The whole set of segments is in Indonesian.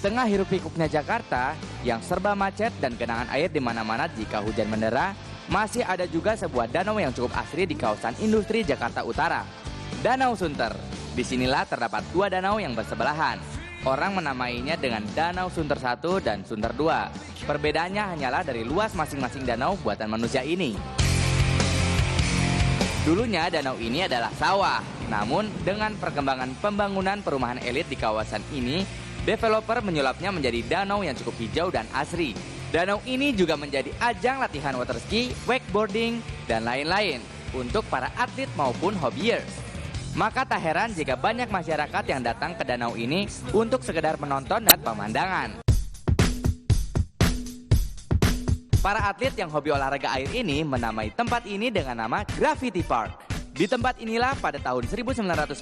tengah hiruk-pikuknya Jakarta yang serba macet dan genangan air di mana-mana jika hujan mendera, masih ada juga sebuah danau yang cukup asri di kawasan industri Jakarta Utara. Danau Sunter. Disinilah terdapat dua danau yang bersebelahan. Orang menamainya dengan Danau Sunter 1 dan Sunter 2. Perbedaannya hanyalah dari luas masing-masing danau buatan manusia ini. Dulunya danau ini adalah sawah, namun dengan perkembangan pembangunan perumahan elit di kawasan ini, developer menyulapnya menjadi danau yang cukup hijau dan asri. Danau ini juga menjadi ajang latihan waterski, wakeboarding, dan lain-lain untuk para atlet maupun hobiers. Maka tak heran jika banyak masyarakat yang datang ke danau ini untuk sekedar menonton dan pemandangan. Para atlet yang hobi olahraga air ini menamai tempat ini dengan nama Gravity Park. Di tempat inilah pada tahun 1998,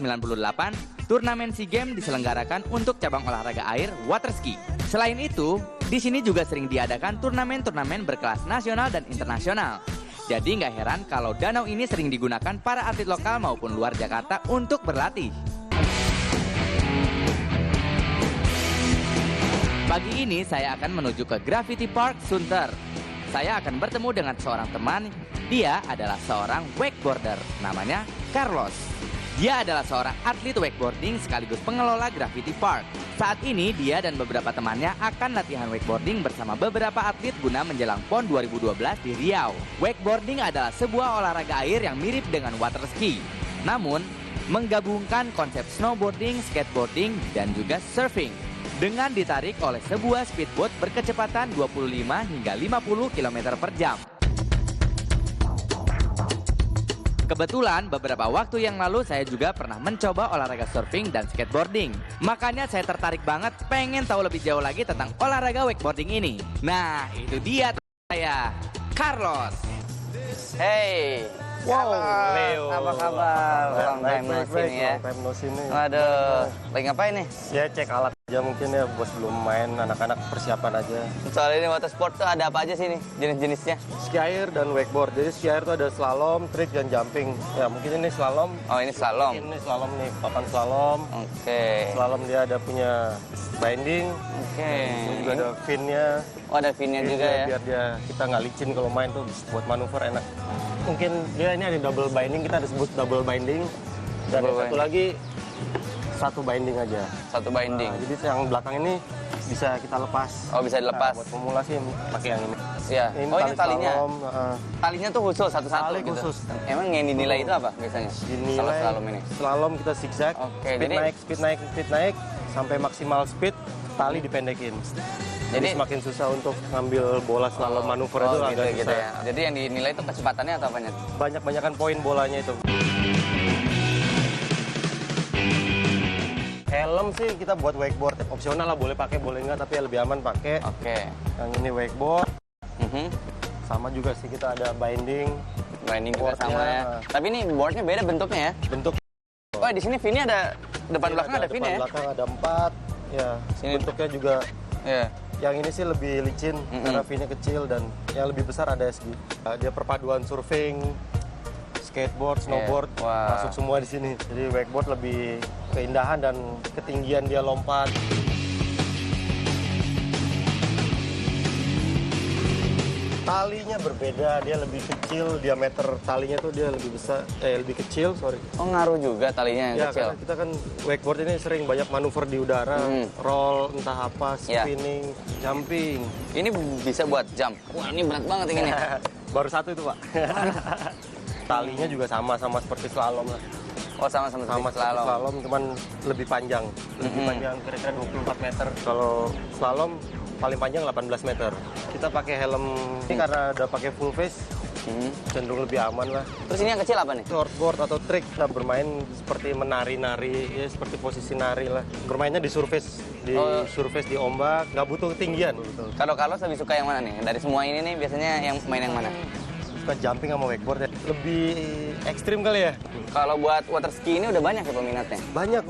turnamen SEA Games diselenggarakan untuk cabang olahraga air waterski. Selain itu, di sini juga sering diadakan turnamen-turnamen berkelas nasional dan internasional. Jadi nggak heran kalau danau ini sering digunakan para atlet lokal maupun luar Jakarta untuk berlatih. Pagi ini saya akan menuju ke Gravity Park Sunter. Saya akan bertemu dengan seorang teman. Dia adalah seorang wakeboarder, namanya Carlos. Dia adalah seorang atlet wakeboarding sekaligus pengelola Gravity Park. Saat ini dia dan beberapa temannya akan latihan wakeboarding bersama beberapa atlet guna menjelang PON 2012 di Riau. Wakeboarding adalah sebuah olahraga air yang mirip dengan waterski, namun menggabungkan konsep snowboarding, skateboarding, dan juga surfing dengan ditarik oleh sebuah speedboat berkecepatan 25 hingga 50 km per jam. Kebetulan beberapa waktu yang lalu saya juga pernah mencoba olahraga surfing dan skateboarding. Makanya saya tertarik banget pengen tahu lebih jauh lagi tentang olahraga wakeboarding ini. Nah, itu dia saya, Carlos. Hey. Wow, Leo. Apa kabar? Long time no see ya. Long time no see nih. Waduh, lagi ngapain nih? Ya cek alat aja mungkin ya, bos belum main, anak-anak persiapan aja. Soal ini water sport tuh ada apa aja sih nih jenis-jenisnya? Ski air dan wakeboard. Jadi ski air tuh ada slalom, trick, dan jumping. Ya mungkin ini slalom. Oh, ini slalom. Ini slalom nih, papan slalom. Oke. Slalom dia ada punya binding. Oke. Ini juga ada finnya. Oh, ada finnya juga ya. Biar dia kita nggak licin kalau main tuh buat manuver enak. Mungkin dia ini ada double binding, kita ada sebut double binding. Dan Double satu lagi satu binding aja. Satu binding. Nah, jadi yang belakang ini bisa kita lepas. Oh, bisa dilepas. Nah, buat pemula sih pakai yang ini. Iya. Oh, ini talinya. slalom, Talinya tuh khusus satu-satu Tali gitu. khusus. Emang yang dinilai itu apa biasanya? Kalau Dinilai slalom ini. slalom kita zigzag, Oke, speed jadi- naik, speed naik, sampai maksimal speed, tali dipendekin. Jadi semakin susah untuk ngambil bola slalom manuver itu agak gitu susah. ya. Jadi yang dinilai itu kecepatannya atau apanya? Banyak-banyakan poin bolanya itu. Helm sih kita buat wakeboard opsional lah, boleh pakai boleh enggak, tapi lebih aman pakai. Oke. Yang ini wakeboard, Mhm. sama juga sih kita ada binding. Binding juga Boardnya, sama ya. Tapi ini boardnya beda bentuknya ya. Bentuk Oh, di sini finnya ada depan ini belakang ada fin depan ya. belakang ada 4. Ya, Sini. bentuknya juga Iya. yang ini sih lebih licin karena finnya kecil, dan yang lebih besar ada SG. Dia perpaduan surfing, skateboard, snowboard, Wah. masuk semua di sini. Jadi wakeboard lebih keindahan dan ketinggian dia lompat. Talinya berbeda, dia lebih kecil, diameter talinya tuh dia lebih besar, lebih kecil, sorry. Oh, ngaruh juga talinya yang Ya, kecil. karena kita kan wakeboard ini sering banyak manuver di udara, roll, entah apa, Ya. spinning, jumping. Ini bisa buat jump. Wah, ini berat banget ini. Baru satu itu, Pak. Talinya juga sama seperti slalom lah. Oh, sama-sama Sama seperti seperti slalom. slalom, cuman lebih panjang. Lebih panjang, kira-kira 24 meter. Kalau slalom paling panjang 18 meter. Kita pakai helm ini karena udah pakai full face, cenderung lebih aman lah. Terus ini yang kecil apa nih? Shortboard atau trick, kita bermain seperti menari-nari, ya seperti posisi nari lah. Bermainnya di surface, di ombak, nggak butuh ketinggian. Kalau Carlos lebih suka yang mana nih? Dari semua ini nih biasanya yang main yang mana? Suka suka jumping sama wakeboard ya. Lebih ekstrim kali ya. Kalau buat water ski ini udah banyak ya peminatnya? Banyak.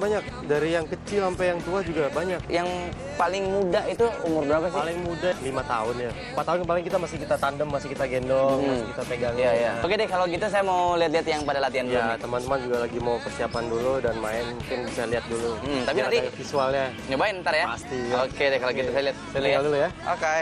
Dari yang kecil sampai yang tua juga banyak. Yang paling muda itu umur berapa sih? Paling muda 5 tahun ya. 4 tahun paling masih kita tandem, masih kita gendong, masih kita pegang. Iya. Oke deh, kalau gitu saya mau lihat-lihat yang pada latihan dulu. Ya, nih. teman-teman juga lagi mau persiapan dulu dan main, mungkin bisa lihat dulu. Tapi Biar nanti ada visualnya. nyobain ntar ya? Pasti. Ya. Oke deh, kalau gitu saya lihat. Saya lihat dulu ya. Oke.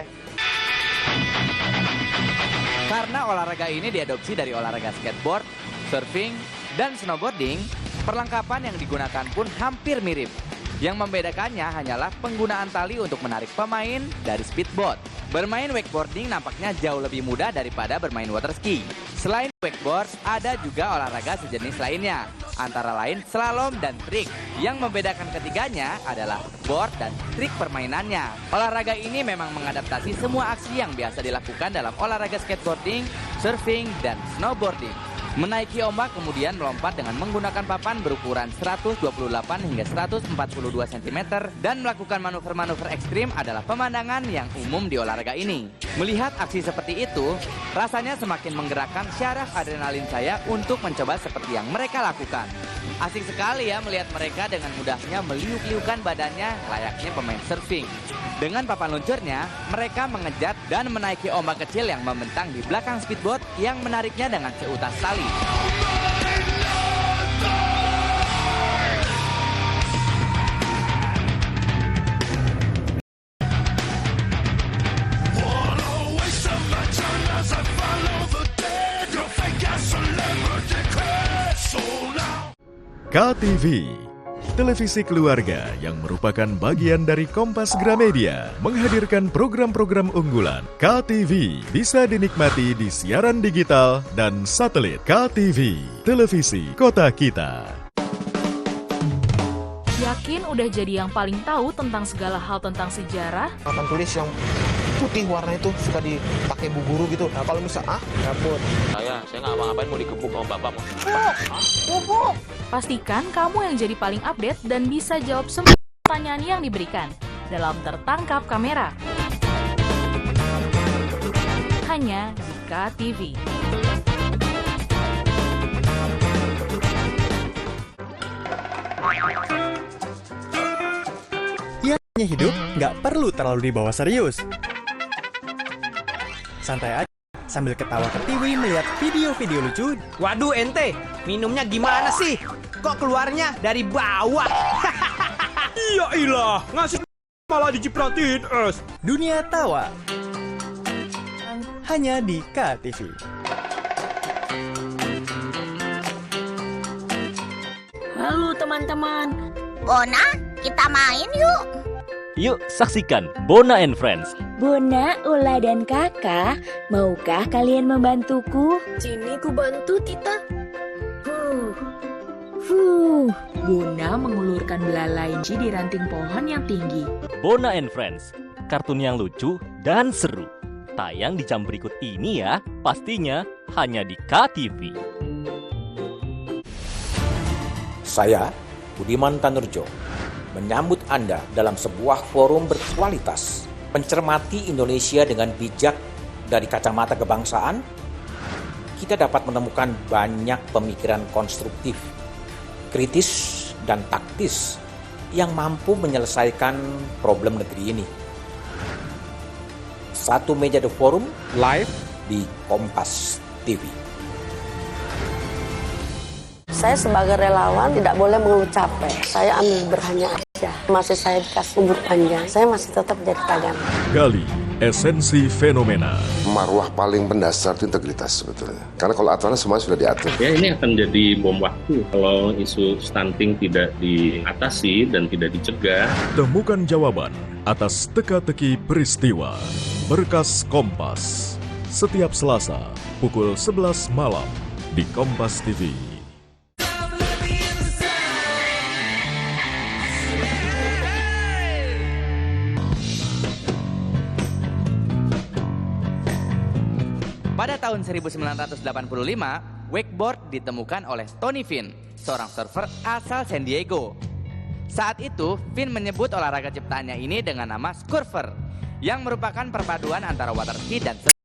Karena olahraga ini diadopsi dari olahraga skateboard, surfing, dan snowboarding, perlengkapan yang digunakan pun hampir mirip. Yang membedakannya hanyalah penggunaan tali untuk menarik pemain dari speedboat. Bermain wakeboarding nampaknya jauh lebih mudah daripada bermain water ski. Selain wakeboard, ada juga olahraga sejenis lainnya, antara lain slalom dan trik. Yang membedakan ketiganya adalah board dan trik permainannya. Olahraga ini memang mengadaptasi semua aksi yang biasa dilakukan dalam olahraga skateboarding, surfing, dan snowboarding. Menaiki ombak kemudian melompat dengan menggunakan papan berukuran 128 hingga 142 cm dan melakukan manuver-manuver ekstrim adalah pemandangan yang umum di olahraga ini. Melihat aksi seperti itu, rasanya semakin menggerakkan syaraf adrenalin saya untuk mencoba seperti yang mereka lakukan. Asik sekali ya melihat mereka dengan mudahnya meliuk-liukan badannya layaknya pemain surfing. Dengan papan luncurnya, mereka mengejar dan menaiki ombak kecil yang membentang di belakang speedboat yang menariknya dengan seutas tali. KTV, televisi keluarga yang merupakan bagian dari Kompas Gramedia, menghadirkan program-program unggulan. KTV bisa dinikmati di siaran digital dan satelit. KTV, televisi kota kita. Yakin udah jadi yang paling tahu tentang segala hal tentang sejarah? Papan tulis yang putih warna itu suka dipakai bu guru gitu. Nah kalau misal dapur. Saya nggak ngapain mau digebuk sama bapak. Pastikan kamu yang jadi paling update dan bisa jawab semua pertanyaan yang diberikan dalam Tertangkap Kamera. Hanya di KTV. Hidup nggak perlu terlalu dibawa serius. Santai aja sambil ketawa ketiwi melihat video-video lucu. Waduh ente, minumnya gimana sih? Kok keluarnya dari bawah? Iya ilah, ngasih malah dicipratin es. Dunia tawa hanya di KTV. Halo teman-teman, Bona, kita main yuk. Yuk saksikan Bona and Friends. Bona, Ula, dan Kakak, maukah kalian membantuku? Sini ku bantu, Tita. Bona mengulurkan belalai di ranting pohon yang tinggi. Bona and Friends, kartun yang lucu dan seru. Tayang di jam berikut ini ya, pastinya hanya di KTV. Saya, Budiman Tanurjo, menyambut Anda dalam sebuah forum berkualitas, mencermati Indonesia dengan bijak dari kacamata kebangsaan. Kita dapat menemukan banyak pemikiran konstruktif, kritis, dan taktis yang mampu menyelesaikan problem negeri ini. Satu meja The Forum live di Kompas TV. Saya sebagai relawan tidak boleh mengeluh capek. Saya ambil berhanya aja. Masih saya dikasih umur panjang, saya masih tetap jadi tagana. Gali esensi fenomena. Marwah paling mendasar itu integritas sebetulnya. Karena kalau aturannya semua sudah diatur. Ya ini akan jadi bom waktu kalau isu stunting tidak diatasi dan tidak dicegah. Temukan jawaban atas teka-teki peristiwa. Berkas Kompas. Setiap Selasa pukul 11 malam di Kompas TV. Pada tahun 1985, wakeboard ditemukan oleh Tony Finn, seorang surfer asal San Diego. Saat itu, Finn menyebut olahraga ciptaannya ini dengan nama Scurfer, yang merupakan perpaduan antara water ski dan surf.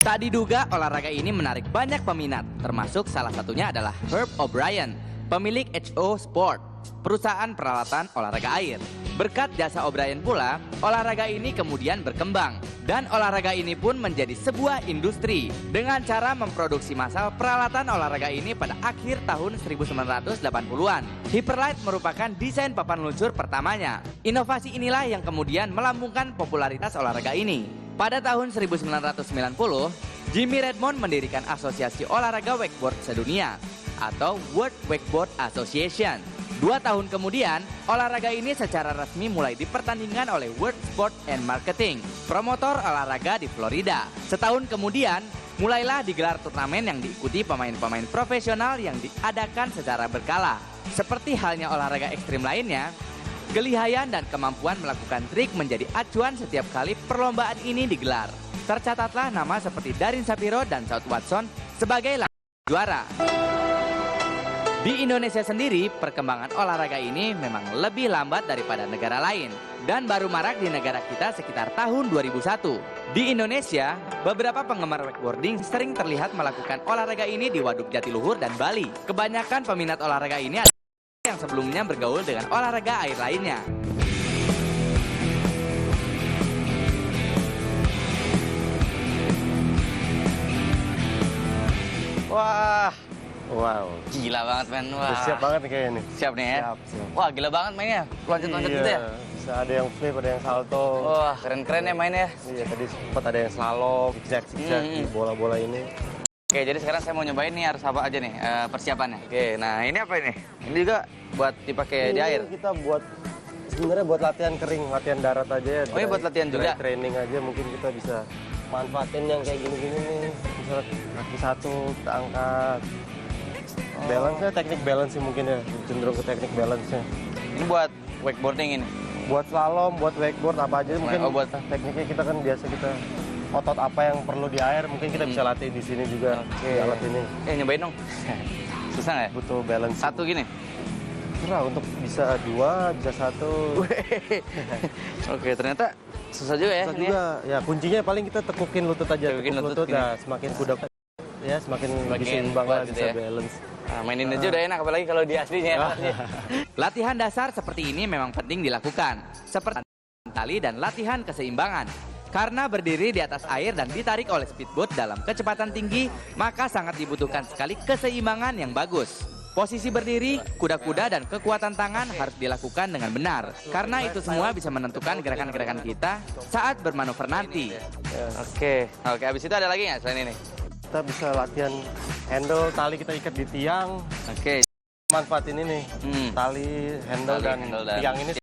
Tak diduga olahraga ini menarik banyak peminat, termasuk salah satunya adalah Herb O'Brien, pemilik HO Sport, perusahaan peralatan olahraga air. Berkat jasa O'Brien pula, olahraga ini kemudian berkembang. Dan olahraga ini pun menjadi sebuah industri dengan cara memproduksi massal peralatan olahraga ini pada akhir tahun 1980-an. Hyperlight merupakan desain papan luncur pertamanya. Inovasi inilah yang kemudian melambungkan popularitas olahraga ini. Pada tahun 1990, Jimmy Redmond mendirikan Asosiasi Olahraga Wakeboard Sedunia atau World Wakeboard Association. 2 tahun kemudian, olahraga ini secara resmi mulai dipertandingkan oleh World Sport and Marketing, promotor olahraga di Florida. Setahun kemudian, mulailah digelar turnamen yang diikuti pemain-pemain profesional yang diadakan secara berkala. Seperti halnya olahraga ekstrim lainnya, kelihayan dan kemampuan melakukan trik menjadi acuan setiap kali perlombaan ini digelar. Tercatatlah nama seperti Darin Shapiro dan South Watson sebagai juara. Di Indonesia sendiri, perkembangan olahraga ini memang lebih lambat daripada negara lain dan baru marak di negara kita sekitar tahun 2001. Di Indonesia, beberapa penggemar wakeboarding sering terlihat melakukan olahraga ini di Waduk Jatiluhur dan Bali. Kebanyakan peminat olahraga ini adalah yang sebelumnya bergaul dengan olahraga air lainnya. Wah, wow, gila banget men. Wah. Siap banget nih kayaknya nih. Siap nih ya. Siap. Wah, gila banget mainnya. Loncat-loncat gitu ya. Bisa ada yang flip, ada yang salto. Wah, keren-keren ya mainnya. Iya, tadi sempat ada yang slalom, zigzag di bola-bola ini. Oke, jadi sekarang saya mau nyobain nih harus apa aja nih persiapannya. Oke, nah ini apa ini? Ini juga buat dipakai di air. Kita buat sebenarnya buat latihan kering, latihan darat aja ya. Oh iya, buat latihan juga. Training aja mungkin kita bisa manfaatin yang kayak gini-gini nih. Misalnya kaki satu kita angkat. Balance-nya teknik balance sih mungkin ya, cenderung ke teknik balance-nya. Ini buat wakeboarding ini? Buat slalom, buat wakeboard apa aja mungkin. Oh, buat tekniknya kita kan biasa kita otot apa yang perlu di air mungkin kita bisa latih di sini juga. Di alat ini. Nyobain dong. Susah nggak? Butuh balance. Satu gini? Surah untuk bisa 2, bisa 1. Oke, ternyata susah juga ya. Susah juga. Ya kuncinya paling kita tekukin lutut aja. Tekukin lutut nah, semakin kuda ya semakin lebih seimbang lah, gitu bisa ya. balance. Nah, mainin aja udah enak apalagi kalau di aslinya. Latihan dasar seperti ini memang penting dilakukan. Seperti tali dan latihan keseimbangan. Karena berdiri di atas air dan ditarik oleh speedboat dalam kecepatan tinggi, maka sangat dibutuhkan sekali keseimbangan yang bagus. Posisi berdiri, kuda-kuda, dan kekuatan tangan harus dilakukan dengan benar. Karena itu semua bisa menentukan gerakan-gerakan kita saat bermanuver nanti. Oke, habis itu ada lagi nggak selain ini? Kita bisa latihan handle, tali kita ikat di tiang. Oke. Manfaatin ini, tali, handle, dan tiang ini.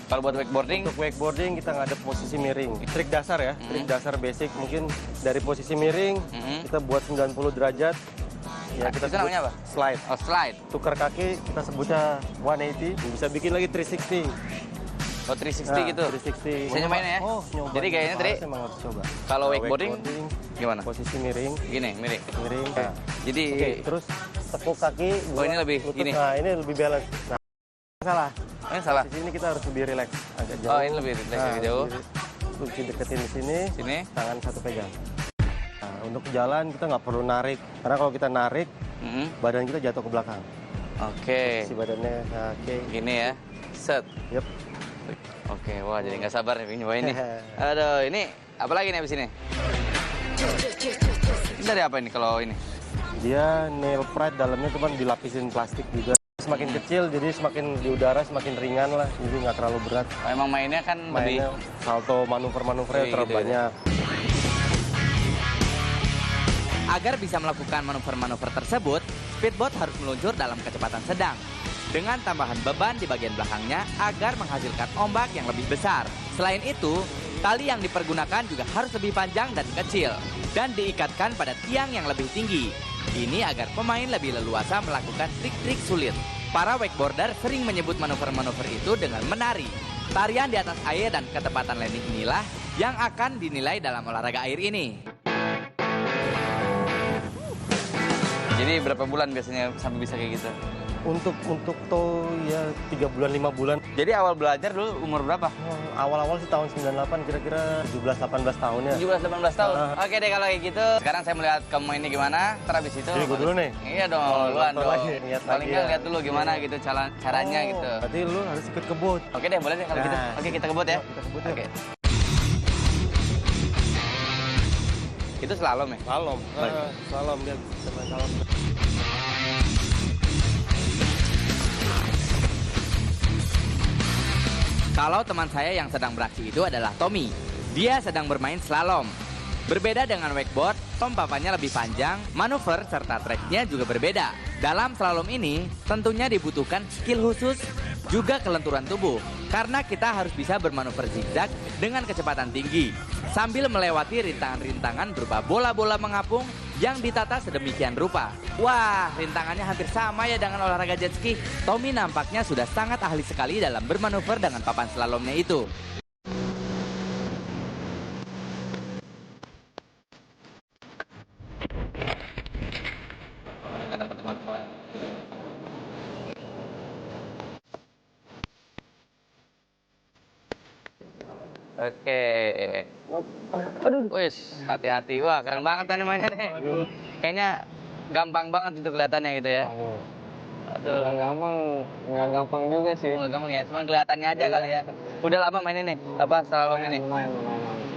Kalau buat wakeboarding? Untuk wakeboarding kita ngadep posisi miring. Trik dasar ya, trik dasar basic. Mungkin dari posisi miring, kita buat 90 derajat. Ya, kita itu namanya apa? Slide. Oh, slide. Tukar kaki, kita sebutnya 180. Bisa bikin lagi 360. Oh, 360 gitu? 360. Bisa nyobain ya? Oh, nyobain. Jadi kayaknya tadi, emang harus coba. kalau wakeboarding, gimana? Posisi miring. Gini, miring. Miring. Nah, jadi... Oke, terus tepuk kaki. Oh, ini lebih lutut. gini? Nah, ini lebih balance. Nah, salah. Ini salah? Di sini kita harus lebih relax. Agak jauh. Oh, ini lebih relax, agak jauh. Kunci deketin di sini. Sini. Tangan satu pegang. Nah, untuk jalan kita nggak perlu narik. Karena kalau kita narik, badan kita jatuh ke belakang. Oke. Si badannya, nah, oke. Gini ya. Set. Yep. Oke, wah jadi nggak sabar nih nyobain nih. Aduh, ini apa lagi nih abis ini? Ini dari apa ini kalau ini? Dia nail pride, dalamnya tuh kan dilapisin plastik juga. Semakin kecil, jadi semakin di udara semakin ringan lah. Jadi nggak terlalu berat. Oh, emang mainnya kan lebih... salto, manuver-manuvernya terlalu gitu, banyak. Agar bisa melakukan manuver-manuver tersebut, speedboat harus meluncur dalam kecepatan sedang. Dengan tambahan beban di bagian belakangnya agar menghasilkan ombak yang lebih besar. Selain itu, tali yang dipergunakan juga harus lebih panjang dan kecil. Dan diikatkan pada tiang yang lebih tinggi. Ini agar pemain lebih leluasa melakukan trik-trik sulit. Para wakeboarder sering menyebut manuver-manuver itu dengan menari. Tarian di atas air dan ketepatan landing inilah yang akan dinilai dalam olahraga air ini. Jadi berapa bulan biasanya sampai bisa kayak gitu? Untuk tow ya 3 bulan 5 bulan. Jadi awal belajar dulu umur berapa? Awal-awal sih tahun 98, kira-kira 17-18 tahun ya. 17-18 tahun? Oke deh kalau kayak gitu. Sekarang saya melihat kamu ini gimana, ntar abis itu... Jadi gue dulu nih? Iya dong, duluan dong. Paling nggak lihat dulu gimana gitu caranya gitu. Berarti lu harus ikut kebut. Oke deh, boleh deh kalau gitu. Oke, kita kebut ya. Kita kebut Oke. Itu slalom ya? Slalom. Slalom, dia main slalom. Kalau teman saya yang sedang beraksi itu adalah Tommy. Dia sedang bermain slalom. Berbeda dengan wakeboard, tom papannya lebih panjang, manuver serta treknya juga berbeda. Dalam slalom ini, tentunya dibutuhkan skill khusus, juga kelenturan tubuh. Karena kita harus bisa bermanuver zigzag dengan kecepatan tinggi, sambil melewati rintangan-rintangan berupa bola-bola mengapung yang ditata sedemikian rupa. Wah, rintangannya hampir sama ya dengan olahraga jet ski. Tommy nampaknya sudah sangat ahli sekali dalam bermanuver dengan papan slalomnya itu. Oke. Aduh, wis, hati-hati. Wah, keren banget nih mainnya nih. Kayaknya gampang banget itu kelihatannya gitu ya. Aduh, nggak gampang juga sih. Nggak gampang ya, cuma kelihatannya aja kali ya. Udah lama main ini? Apa slalom ini?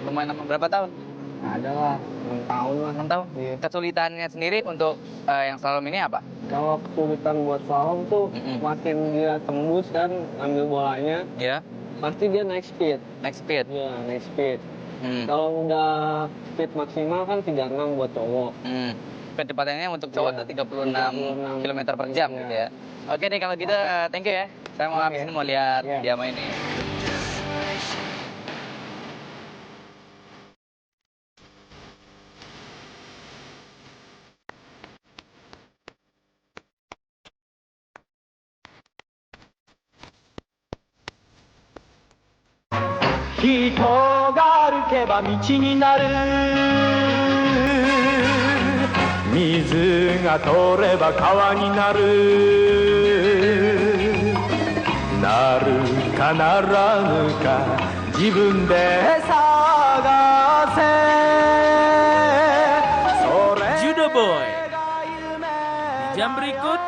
Lumayan lama. Berapa tahun? Ada lah, 6 tahun lah. 6 tahun? Iya. Kesulitannya sendiri untuk yang slalom ini apa? Kalau kesulitan buat slalom tuh makin dia tembus kan, ambil bolanya. Ya. Pasti dia naik speed. Naik speed? Iya, naik speed. Kalau udah speed maksimal kan 36 buat cowok. Kecepatannya untuk cowok itu 36 km per jam gitu ya. Oke nih kalau gitu, thank you ya. Saya mau habis ini mau lihat dia main nih. Hito ga arukeba michi ni naru, mizu ga toreba kawa ni naru, naru ka naranu ka jibun de sagase. Judo Boy. Di jam berikut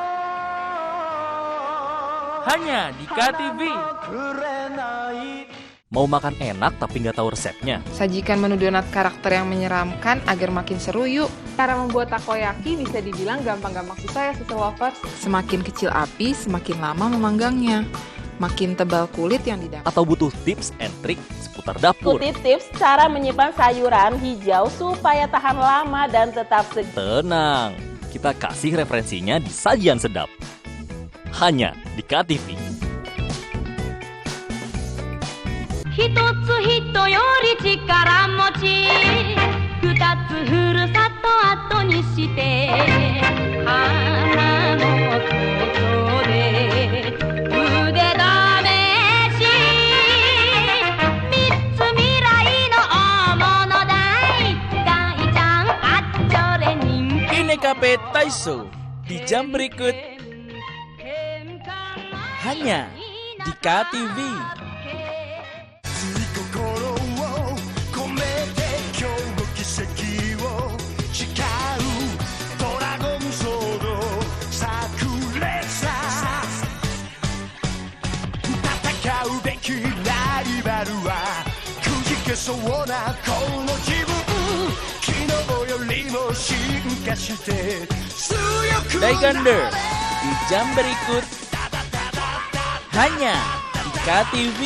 hanya di KTV. Mau makan enak tapi nggak tahu resepnya? Sajikan menu donat karakter yang menyeramkan agar makin seru yuk. Cara membuat takoyaki bisa dibilang gampang-gampang susah ya, Sister Lovers. Semakin kecil api, semakin lama memanggangnya. Makin tebal kulit yang didapat. Atau butuh tips and trik seputar dapur? Ikuti tips cara menyimpan sayuran hijau supaya tahan lama dan tetap segar. Tenang, kita kasih referensinya di Sajian Sedap. Hanya di KTV. 一つ人より力持ち二つふるさと後にして花のことで腕試し三つ未来の大物大ちゃんあっちょれ人気 Ini KP Taiso di jam berikut hanya di KTV. Daigender di jam berikut hanya di KTV.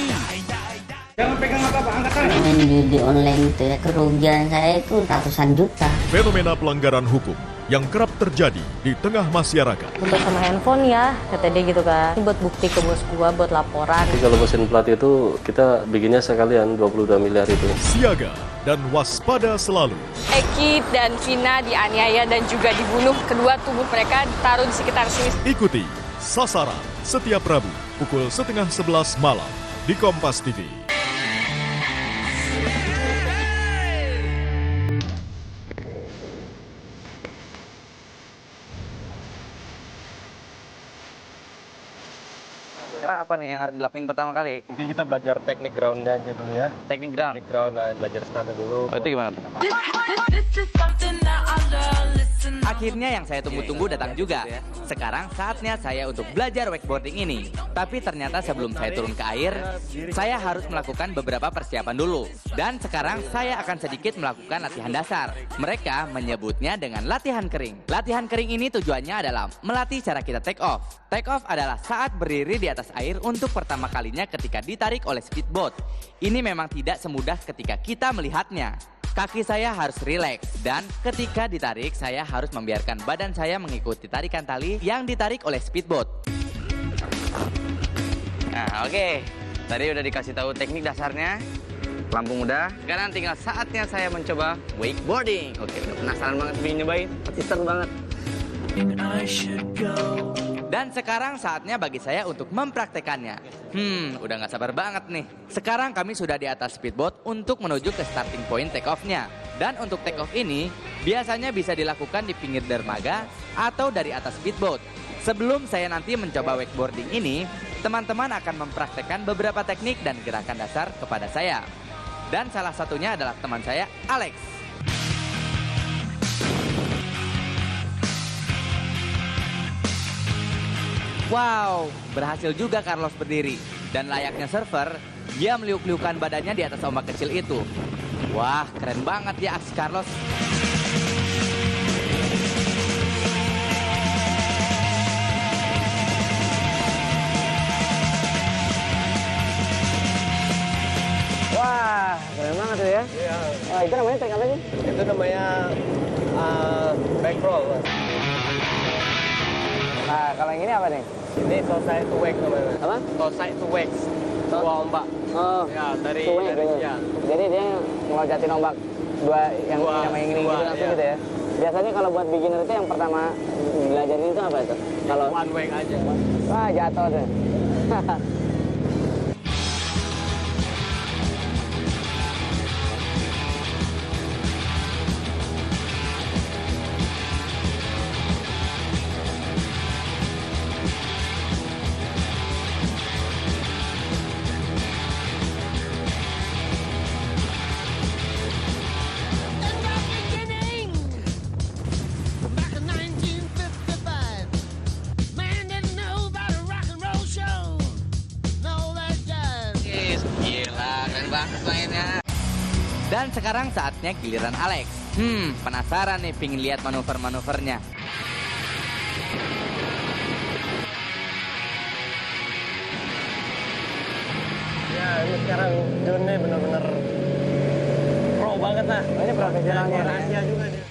Jangan pegang apa-apa, angkat Main judi online itu ya, kerugian saya itu ratusan juta. Fenomena pelanggaran hukum yang kerap terjadi di tengah masyarakat. Untuk sama handphone ya, kata dia gitu kan. Buat bukti ke bos gua, buat laporan. Jadi kalau mesin plat itu kita bikinnya sekalian 22 miliar itu. Siaga dan waspada selalu. Eki dan Vina dianiaya dan juga dibunuh. Kedua tubuh mereka ditaruh di sekitar sini. Ikuti Sasaran setiap Rabu pukul 10:30 malam di Kompas TV. kira apa nih yang harus dilakuin pertama kali? Mungkin kita belajar teknik ground-nya aja dulu ya. Teknik ground? Teknik ground, belajar standar dulu. Oh, itu gimana? Akhirnya yang saya tunggu-tunggu datang juga. Sekarang saatnya saya untuk belajar wakeboarding ini. Tapi ternyata sebelum saya turun ke air, saya harus melakukan beberapa persiapan dulu. Dan sekarang saya akan sedikit melakukan latihan dasar. Mereka menyebutnya dengan latihan kering. Latihan kering ini tujuannya adalah melatih cara kita take off. Take off adalah saat berdiri di atas air untuk pertama kalinya ketika ditarik oleh speedboat. Ini memang tidak semudah ketika kita melihatnya. Kaki saya harus rileks dan ketika ditarik saya harus membiarkan badan saya mengikuti tarikan tali yang ditarik oleh speedboat. Nah, oke. Tadi udah dikasih tahu teknik dasarnya. Pelampung udah. Sekarang tinggal saatnya saya mencoba wakeboarding. Oke, udah penasaran banget pengen nyobain. Pasti seru banget. Dan sekarang saatnya bagi saya untuk mempraktekannya. Udah gak sabar banget nih. Sekarang kami sudah di atas speedboat untuk menuju ke starting point take off-nya. Dan untuk take off ini, biasanya bisa dilakukan di pinggir dermaga atau dari atas speedboat. Sebelum saya nanti mencoba wakeboarding ini, teman-teman akan mempraktekkan beberapa teknik dan gerakan dasar kepada saya. Dan salah satunya adalah teman saya, Alex. Wow, berhasil juga Carlos berdiri. Dan layaknya surfer, dia meliuk-liukan badannya di atas ombak kecil itu. Wah, keren banget ya aksi Carlos. Wah, keren banget tuh ya. Iya. Wah, itu namanya teknik apa sih? Itu namanya back roll. Nah, kalau yang ini apa nih? Ini tosai to wax namanya. Apa? Tosai to wax. Dua ombak. Oh. Ya, dari ya. Jadi dia ngelojatin ombak dua yang sama yang ini gitu langsung gitu ya. Biasanya kalau buat beginner itu yang pertama belajar itu apa itu? Kalau one way aja. Wah, jatuh deh. Dan sekarang saatnya giliran Alex. Penasaran nih pingin lihat manuver-manuvernya. Ya, ini sekarang Jun nih bener-bener pro banget lah. Ini profesionalnya. Rahasia juga dia.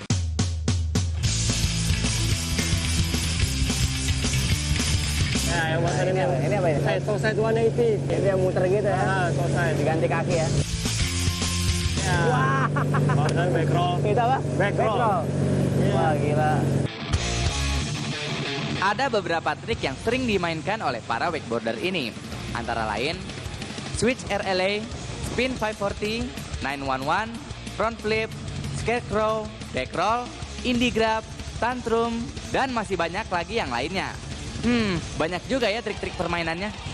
Ya, yang buatan ini apa? Ini apa ini? Tosai 180. Jadi yang muter gitu ya. Tosai. Diganti kaki ya. Ya. Wah. Badan back roll. Itu apa? Back roll. Yeah. Wah, gila. Ada beberapa trik yang sering dimainkan oleh para wakeboarder ini. Antara lain, switch RLA, spin 540, 911, front flip, scarecrow, back roll, indie grab, tantrum, dan masih banyak lagi yang lainnya. Banyak juga ya trik-trik permainannya.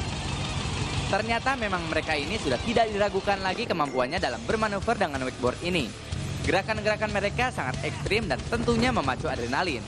Ternyata memang mereka ini sudah tidak diragukan lagi kemampuannya dalam bermanuver dengan wakeboard ini. Gerakan-gerakan mereka sangat ekstrim dan tentunya memacu adrenalin.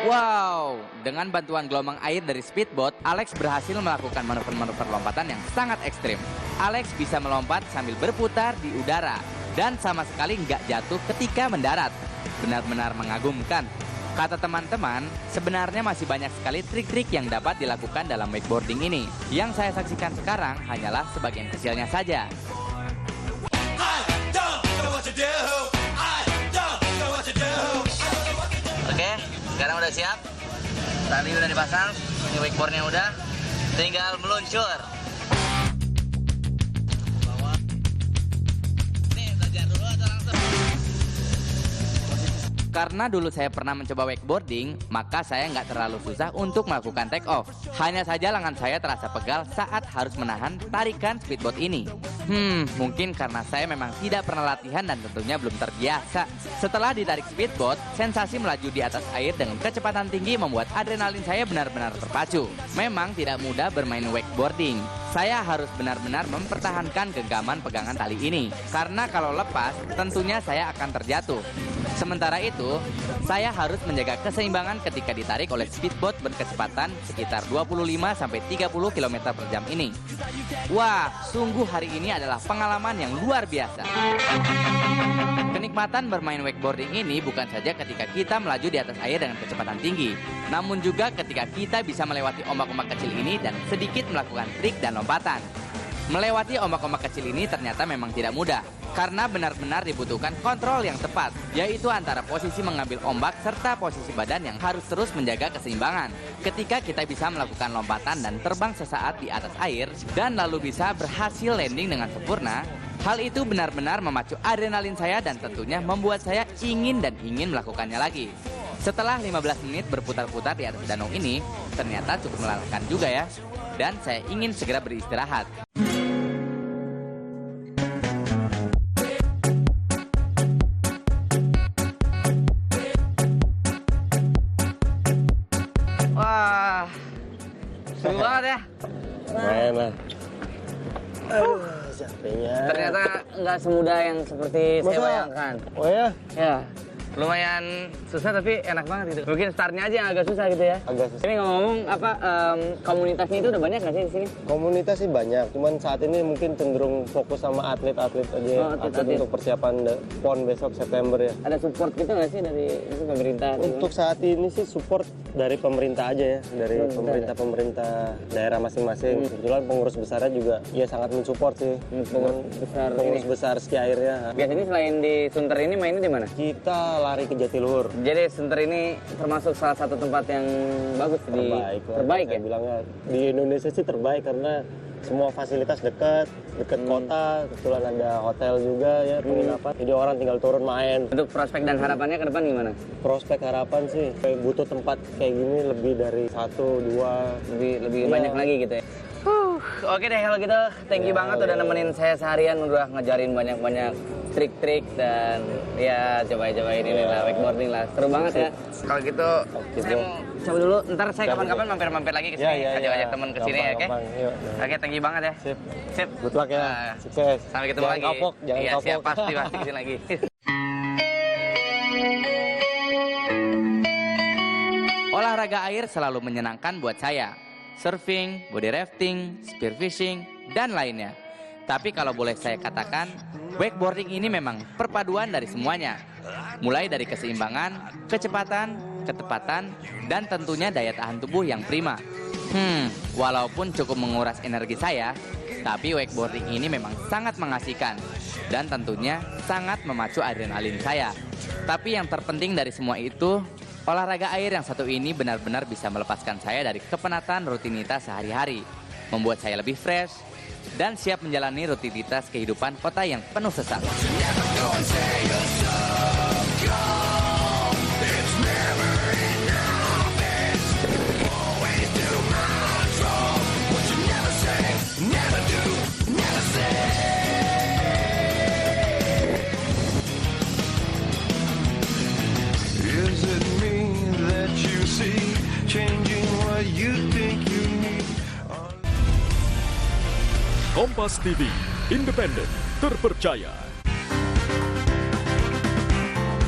Wow, dengan bantuan gelombang air dari speedboat, Alex berhasil melakukan manuver-manuver lompatan yang sangat ekstrim. Alex bisa melompat sambil berputar di udara dan sama sekali nggak jatuh ketika mendarat. Benar-benar mengagumkan. Kata teman-teman, sebenarnya masih banyak sekali trik-trik yang dapat dilakukan dalam wakeboarding ini. Yang saya saksikan sekarang hanyalah sebagian kecilnya saja. Oke, sekarang udah siap. Tali udah dipasang, ini wakeboardnya udah. Tinggal meluncur. Karena dulu saya pernah mencoba wakeboarding, maka saya nggak terlalu susah untuk melakukan take off. Hanya saja lengan saya terasa pegal saat harus menahan tarikan speedboat ini. Mungkin karena saya memang tidak pernah latihan dan tentunya belum terbiasa. Setelah ditarik speedboat, sensasi melaju di atas air dengan kecepatan tinggi membuat adrenalin saya benar-benar terpacu. Memang tidak mudah bermain wakeboarding. Saya harus benar-benar mempertahankan genggaman pegangan tali ini. Karena kalau lepas, tentunya saya akan terjatuh. Sementara itu, saya harus menjaga keseimbangan ketika ditarik oleh speedboat berkecepatan sekitar 25-30 km per jam ini. Wah, sungguh hari ini adalah pengalaman yang luar biasa. Kenikmatan bermain wakeboarding ini bukan saja ketika kita melaju di atas air dengan kecepatan tinggi, namun juga ketika kita bisa melewati ombak-ombak kecil ini dan sedikit melakukan trik dan lompatan. Melewati ombak-ombak kecil ini ternyata memang tidak mudah, karena benar-benar dibutuhkan kontrol yang tepat, yaitu antara posisi mengambil ombak serta posisi badan yang harus terus menjaga keseimbangan. Ketika kita bisa melakukan lompatan dan terbang sesaat di atas air, dan lalu bisa berhasil landing dengan sempurna, hal itu benar-benar memacu adrenalin saya dan tentunya membuat saya ingin melakukannya lagi. Setelah 15 menit berputar-putar di atas danau ini, ternyata cukup melelahkan juga ya. Dan saya ingin segera beristirahat. Wah, seru banget ya. Main lah. Capeknya. Ternyata nggak semudah yang seperti saya bayangkan. Oh ya? Ya, lumayan susah tapi enak banget gitu. Mungkin startnya aja yang agak susah gitu ya. Agak susah. Ini ngomong-ngomong komunitasnya itu udah banyak nggak sih di sini? Komunitas sih banyak, cuman saat ini mungkin cenderung fokus sama atlet-atlet aja. Atlet untuk persiapan PON besok September ya. Ada support gitu nggak sih dari pemerintah? Untuk saat ini sih support dari pemerintah aja ya, dari pemerintah daerah masing-masing. Kebetulan pengurus besarnya juga ya sangat mensupport sih. Pengurus besar ski airnya. Biasanya selain di Sunter ini mainnya di mana? Kita lari ke Jatiluhur. Jadi Sunter ini termasuk salah satu tempat yang bagus terbaik ya? Bilangnya di Indonesia sih terbaik karena semua fasilitas dekat kota, kebetulan ada hotel juga ya, penginapan. Jadi orang tinggal turun main. Untuk prospek dan harapannya ke depan gimana? Prospek harapan sih butuh tempat kayak gini lebih dari 1-2, lebih banyak lagi gitu ya. Oke deh kalau gitu, thank you banget udah nemenin saya seharian, udah ngajarin banyak-banyak trik-trik dan ya cobain ini lah, wakeboarding lah, seru banget ya. Kalau gitu saya mau coba dulu, ntar saya kapan-kapan mampir-mampir lagi ke sini, ajak-ajak temen ke sini ya, oke? Oke, thank you banget ya. Sip. Good luck ya, sukses. Sampai ketemu lagi. Jangan kapok. Siap, pasti kesini lagi. Olahraga air selalu menyenangkan buat saya. Surfing, body rafting, spearfishing, dan lainnya. Tapi kalau boleh saya katakan, wakeboarding ini memang perpaduan dari semuanya. Mulai dari keseimbangan, kecepatan, ketepatan, dan tentunya daya tahan tubuh yang prima. Walaupun cukup menguras energi saya, tapi wakeboarding ini memang sangat mengasihkan. Dan tentunya sangat memacu adrenalin saya. Tapi yang terpenting dari semua itu, olahraga air yang satu ini benar-benar bisa melepaskan saya dari kepenatan rutinitas sehari-hari, membuat saya lebih fresh dan siap menjalani rutinitas kehidupan kota yang penuh sesak. Kompas TV, independen, terpercaya,